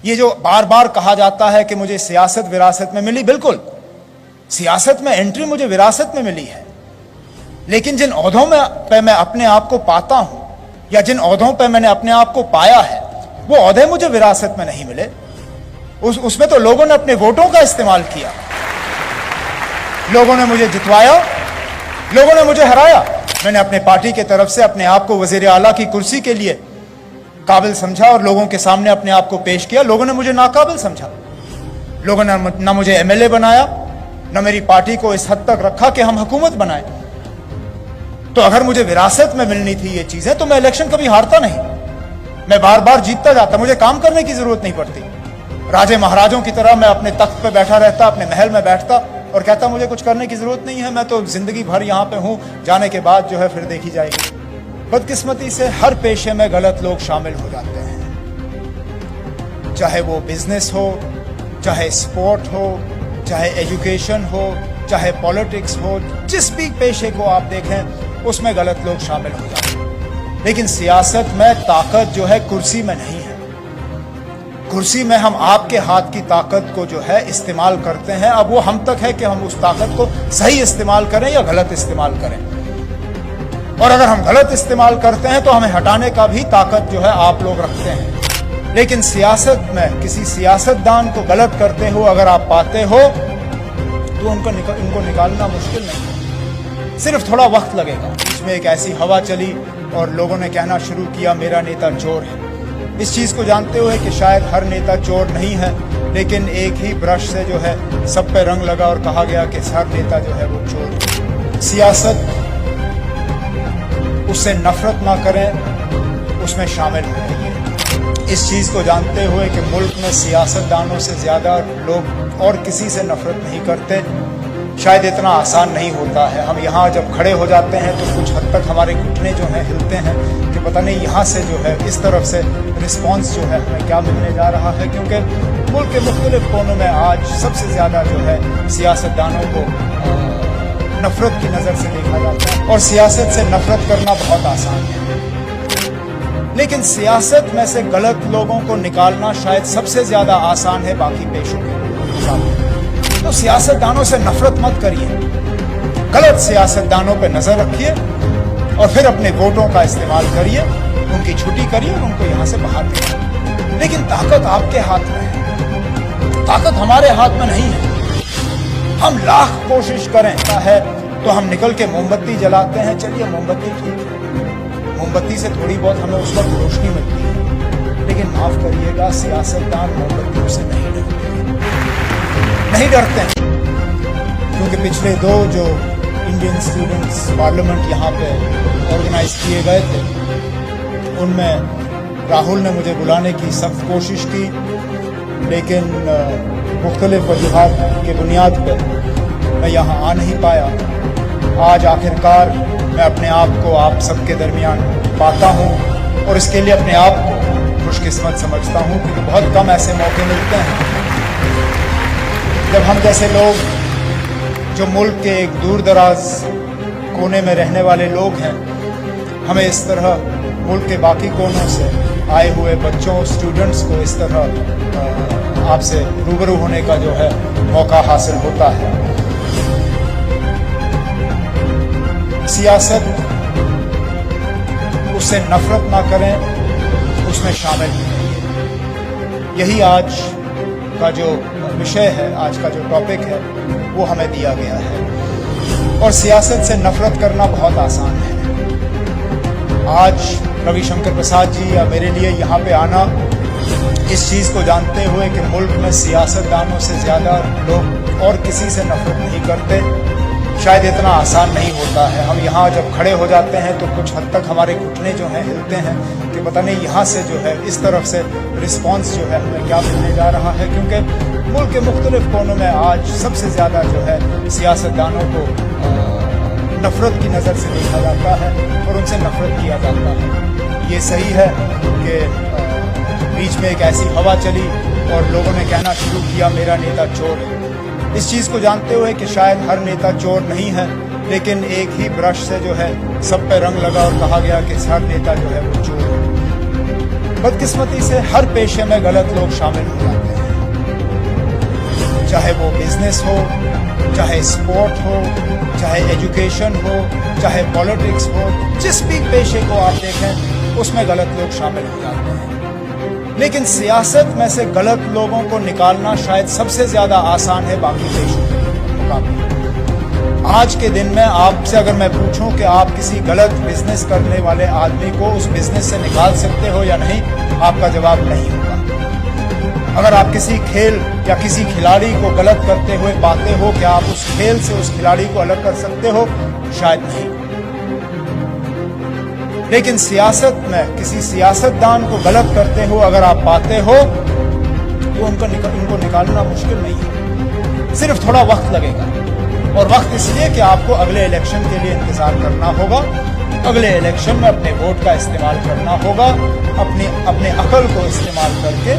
ये जो बार बार कहा जाता है कि मुझे सियासत विरासत में मिली, बिल्कुल सियासत में एंट्री मुझे विरासत में मिली है, लेकिन जिन ओहदों में पे मैं अपने आप को पाता हूं या जिन ओहदों पे मैंने अपने आप को पाया है, वो ओहदे मुझे विरासत में नहीं मिले। उसमें तो लोगों ने अपने वोटों का इस्तेमाल किया, लोगों ने मुझे जितवाया, लोगों ने मुझे हराया। मैंने अपने पार्टी के तरफ से अपने आप को वजीर आला की कुर्सी के लिए काबिल समझा और लोगों के सामने अपने आप को पेश किया। लोगों ने मुझे नाकाबिल समझा, लोगों ने न मुझे एमएलए बनाया, न मेरी पार्टी को इस हद तक रखा कि हम हुकूमत बनाए। तो अगर मुझे विरासत में मिलनी थी ये चीजें, तो मैं इलेक्शन कभी हारता नहीं, मैं बार बार जीतता जाता, मुझे काम करने की जरूरत नहीं पड़ती। राजे महाराजों की तरह मैं अपने तख्त पे बैठा रहता, अपने महल में बैठता और कहता मुझे कुछ करने की जरूरत नहीं है, मैं तो जिंदगी भर यहाँ पे हूँ, जाने के बाद जो है फिर देखी जाएगी। बदकिस्मती से हर पेशे में गलत लोग शामिल हो जाते हैं, चाहे वो बिजनेस हो, चाहे स्पोर्ट हो, चाहे एजुकेशन हो, चाहे पॉलिटिक्स हो, जिस भी पेशे को आप देखें उसमें गलत लोग शामिल हो जाते हैं। लेकिन सियासत में ताकत जो है कुर्सी में नहीं है। कुर्सी में हम आपके हाथ की ताकत को जो है इस्तेमाल करते हैं। अब वो हम तक है कि हम उस ताकत को सही इस्तेमाल करें या गलत इस्तेमाल करें। और अगर हम गलत इस्तेमाल करते हैं तो हमें हटाने का भी ताकत जो है आप लोग रखते हैं। लेकिन सियासत में किसी सियासतदान को गलत करते हो अगर आप पाते हो तो उनको निकालना मुश्किल नहीं है, सिर्फ थोड़ा वक्त लगेगा। इसमें एक ऐसी हवा चली और लोगों ने कहना शुरू किया मेरा नेता चोर है। इस चीज को जानते हुए कि शायद हर नेता चोर नहीं है, लेकिन एक ही ब्रश से जो है सब पे रंग लगा और कहा गया कि हर नेता जो है वो चोर है। सियासत, उससे नफरत ना करें, उसमें शामिल रहिए। इस चीज को जानते हुए कि मुल्क में सियासतदानों से ज्यादा लोग और किसी से नफरत नहीं करते, शायद इतना आसान नहीं होता है। हम यहाँ जब खड़े हो जाते हैं तो कुछ हद तक हमारे घुटने जो हैं हिलते हैं कि पता नहीं यहाँ से जो है इस तरफ से रिस्पांस जो है हमें क्या मिलने जा रहा है, क्योंकि मुल्क के मुख्तलिफ कोनों में आज सबसे ज्यादा जो है सियासतदानों को नफरत की नजर से देखा जाता है। और सियासत से नफरत करना बहुत आसान है, लेकिन सियासत में से गलत लोगों को निकालना शायद सबसे ज्यादा आसान है बाकी पेशों के मुकाबले। तो सियासतदानों से नफरत मत करिए, गलत सियासतदानों पर नजर रखिए और फिर अपने वोटों का इस्तेमाल करिए, उनकी छुट्टी करिए और उनको यहां से बाहर निकालिए। लेकिन ताकत आपके हाथ में है, ताकत हमारे हाथ में नहीं है। हम लाख कोशिश करें है तो हम निकल के मोमबत्ती जलाते हैं। चलिए मोमबत्ती ठीक है, मोमबत्ती से थोड़ी बहुत हमें उस वक्त रोशनी मिलती है, लेकिन माफ करिएगा सियासतदान मोमबत्तियों से नहीं डरते हैं। क्योंकि पिछले दो जो इंडियन स्टूडेंट्स पार्लियामेंट यहाँ पे ऑर्गेनाइज किए गए थे, उनमें राहुल ने मुझे बुलाने की सख्त कोशिश की, लेकिन मुख्तलिफ वजूहात की बुनियाद पर मैं यहाँ आ नहीं पाया। आज आखिरकार मैं अपने आप को आप सबके दरमियान पाता हूँ और इसके लिए अपने आप को खुशकिस्मत समझता हूँ, क्योंकि बहुत कम ऐसे मौके मिलते हैं जब हम जैसे लोग जो मुल्क के एक दूर दराज कोने में रहने वाले लोग हैं, हमें इस तरह मुल्क के बाकी कोनों से आए हुए बच्चों, स्टूडेंट्स को इस तरह आपसे रूबरू होने का जो है मौका हासिल होता है। सियासत, उससे नफरत ना करें, उसमें शामिल हैं। यही आज का जो विषय है, आज का जो टॉपिक है, वो हमें दिया गया है। और सियासत से नफरत करना बहुत आसान है। आज रविशंकर प्रसाद जी या मेरे लिए यहाँ पे आना, इस चीज को जानते हुए कि मुल्क में सियासतदानों से ज्यादा लोग और किसी से नफरत नहीं करते, शायद इतना आसान नहीं होता है। हम यहाँ जब खड़े हो जाते हैं तो कुछ हद तक हमारे घुटने जो हैं हिलते हैं कि पता नहीं यहाँ से जो है इस तरफ से रिस्पांस जो है हमें क्या मिलने जा रहा है, क्योंकि मुल्क के मुख्तलिफ कोनों में आज सबसे ज्यादा जो है सियासतदानों को नफरत की नज़र से देखा जाता है और उनसे नफरत किया जाता है। ये सही है कि बीच में एक ऐसी हवा चली और लोगों ने कहना शुरू किया मेरा नेता चोर है। इस चीज को जानते हुए कि शायद हर नेता चोर नहीं है, लेकिन एक ही ब्रश से जो है सब पे रंग लगा और कहा गया कि हर नेता जो है वो चोर है। बदकिस्मती से हर पेशे में गलत लोग शामिल हो जाते हैं, चाहे वो बिजनेस हो, चाहे स्पोर्ट हो, चाहे एजुकेशन हो, चाहे पॉलिटिक्स हो, जिस भी पेशे को आप देखें उसमें गलत लोग शामिल हो जाते हैं। लेकिन सियासत में से गलत लोगों को निकालना शायद सबसे ज्यादा आसान है बाकी पेशों के मुकाबले। आज के दिन में आपसे अगर मैं पूछूं कि आप किसी गलत बिजनेस करने वाले आदमी को उस बिजनेस से निकाल सकते हो या नहीं, आपका जवाब नहीं होगा। अगर आप किसी खेल या किसी खिलाड़ी को गलत करते हुए पाते हो कि आप उस खेल से उस खिलाड़ी को अलग कर सकते हो, शायद नहीं। लेकिन सियासत में किसी सियासतदान को गलत करते हो अगर आप पाते हो तो उनको निकालना मुश्किल नहीं है, सिर्फ थोड़ा वक्त लगेगा। और वक्त इसलिए कि आपको अगले इलेक्शन के लिए इंतजार करना होगा, अगले इलेक्शन में अपने वोट का इस्तेमाल करना होगा, अपने अकल को इस्तेमाल करके,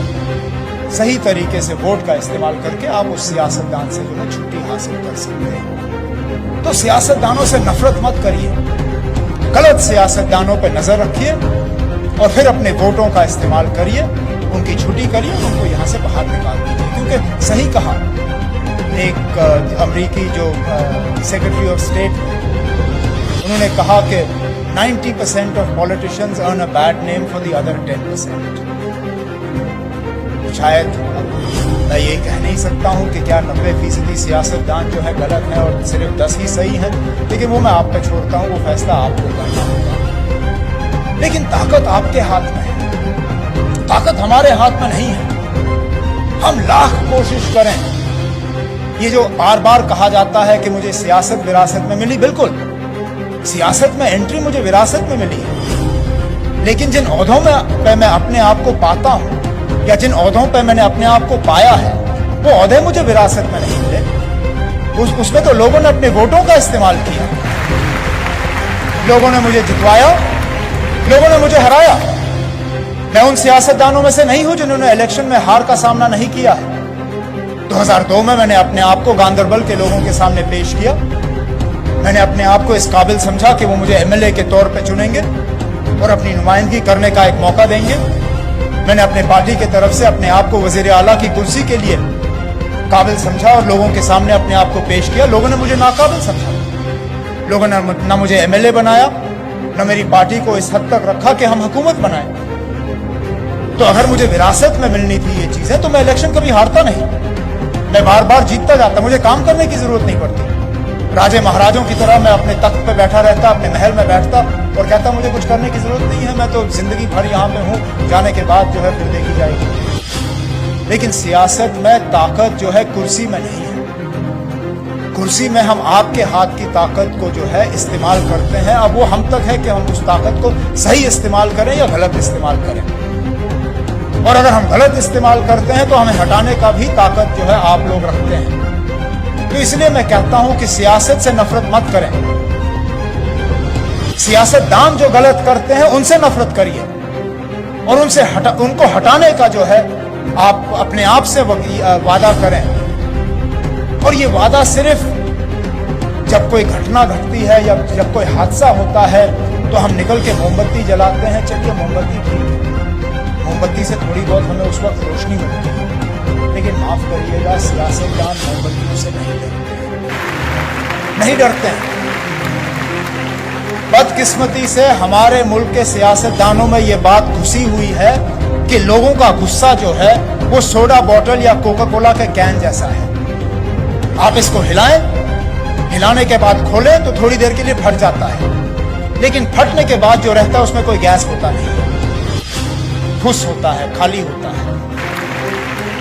सही तरीके से वोट का इस्तेमाल करके आप उस सियासतदान से जो है छुट्टी हासिल कर सकते हैं। तो सियासतदानों से नफरत मत करिए, गलत सियासतदानों पर नजर रखिए और फिर अपने वोटों का इस्तेमाल करिए, उनकी छुट्टी करिए, उनको यहां से बाहर निकाल दीजिए। क्योंकि सही कहा एक अमेरिकी जो सेक्रेटरी ऑफ स्टेट, उन्होंने कहा कि 90% of politicians earn a bad name for the other 10%। शायद मैं ये कह नहीं सकता हूं कि क्या 90% सियासतदान जो है गलत है और सिर्फ 10 ही सही है, लेकिन वो मैं आप पे छोड़ता हूं, वो फैसला आपको करना होगा। लेकिन ताकत आपके हाथ में है, ताकत हमारे हाथ में नहीं है। हम लाख कोशिश करें, ये जो बार बार कहा जाता है कि मुझे सियासत विरासत में मिली, बिल्कुल सियासत में एंट्री मुझे विरासत में मिली है, लेकिन जिन ओहदों पे मैं अपने आप को पाता हूं या जिन ओहदों पे मैंने अपने आप को पाया है, वो ओहदे मुझे विरासत में नहीं मिले। उसमें तो लोगों ने अपने वोटों का इस्तेमाल किया, लोगों ने मुझे जितवाया, लोगों ने मुझे हराया। मैं उन सियासतदानों में से नहीं हूं जिन्होंने इलेक्शन में हार का सामना नहीं किया है। 2002 में मैंने अपने आप को गांधरबल के लोगों के सामने पेश किया, मैंने अपने आप को इस काबिल समझा कि वो मुझे एमएलए के तौर पे चुनेंगे और अपनी नुमाइंदगी करने का एक मौका देंगे। मैंने अपने पार्टी की तरफ से अपने आप को वजीर आला की कुर्सी के लिए काबिल समझा और लोगों के सामने अपने आप को पेश किया। लोगों ने मुझे नाकाबिल समझा, लोगों ने ना मुझे एमएलए बनाया, ना मेरी पार्टी को इस हद तक रखा कि हम हुकूमत बनाए। तो अगर मुझे विरासत में मिलनी थी ये चीजें, तो मैं इलेक्शन कभी हारता नहीं, मैं बार बार जीतता जाता, मुझे काम करने की जरूरत नहीं पड़ती। राजे महाराजों की तरह मैं अपने तख्त पे बैठा रहता, अपने महल में बैठता और कहता मुझे कुछ करने की जरूरत नहीं है, मैं तो जिंदगी भर यहाँ पे हूँ, जाने के बाद जो है फिर देखी जाएगी। लेकिन सियासत में ताकत जो है कुर्सी में नहीं है, कुर्सी में हम आपके हाथ की ताकत को जो है इस्तेमाल करते हैं। अब वो हम तक है कि हम उस ताकत को सही इस्तेमाल करें या गलत इस्तेमाल करें। और अगर हम गलत इस्तेमाल करते हैं तो हमें हटाने का भी ताकत जो है आप लोग रखते हैं। तो इसलिए मैं कहता हूं कि सियासत से नफरत मत करें, सियासतदान जो गलत करते हैं उनसे नफरत करिए और उनको हटाने का जो है आप अपने आप से वादा करें। और ये वादा सिर्फ जब कोई घटना घटती है या जब कोई हादसा होता है तो हम निकल के मोमबत्ती जलाते हैं, चलिए मोमबत्ती ठीक है, मोमबत्ती से थोड़ी बहुत हमें उस वक्त रोशनी मिलती है, लेकिन माफ करिएगा सियासतदान मोमबत्तियों से नहीं डरते हैं। बदकिस्मती से हमारे मुल्क के सियासतदानों में ये बात घुसी हुई है कि लोगों का गुस्सा जो है वो सोडा बोतल या कोका कोला के कैन जैसा है। आप इसको हिलाएं, हिलाने के बाद खोलें तो थोड़ी देर के लिए फट जाता है, लेकिन फटने के बाद जो रहता है उसमें कोई गैस होता नहीं, फुस होता है, खाली होता है।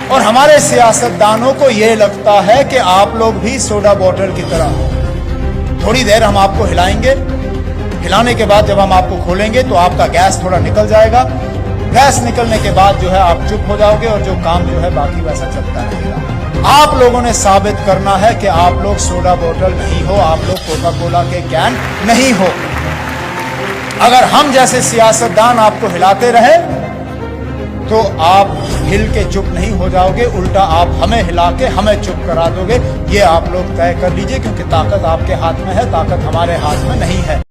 और हमारे सियासतदानों को यह लगता है कि आप लोग भी सोडा बोतल की तरह हो। थोड़ी देर हम आपको हिलाएंगे, हिलाने के बाद जब हम आपको खोलेंगे तो आपका गैस थोड़ा निकल जाएगा, गैस निकलने के बाद जो है आप चुप हो जाओगे और जो काम जो है बाकी वैसा चलता रहेगा। आप लोगों ने साबित करना है कि आप लोग सोडा बोतल नहीं हो, आप लोग कोका कोला के कैन नहीं हो। अगर हम जैसे सियासतदान आपको हिलाते रहे तो आप हिल के चुप नहीं हो जाओगे, उल्टा आप हमें हिला के हमें चुप करा दोगे। ये आप लोग तय कर लीजिए, क्योंकि ताकत आपके हाथ में है, ताकत हमारे हाथ में नहीं है।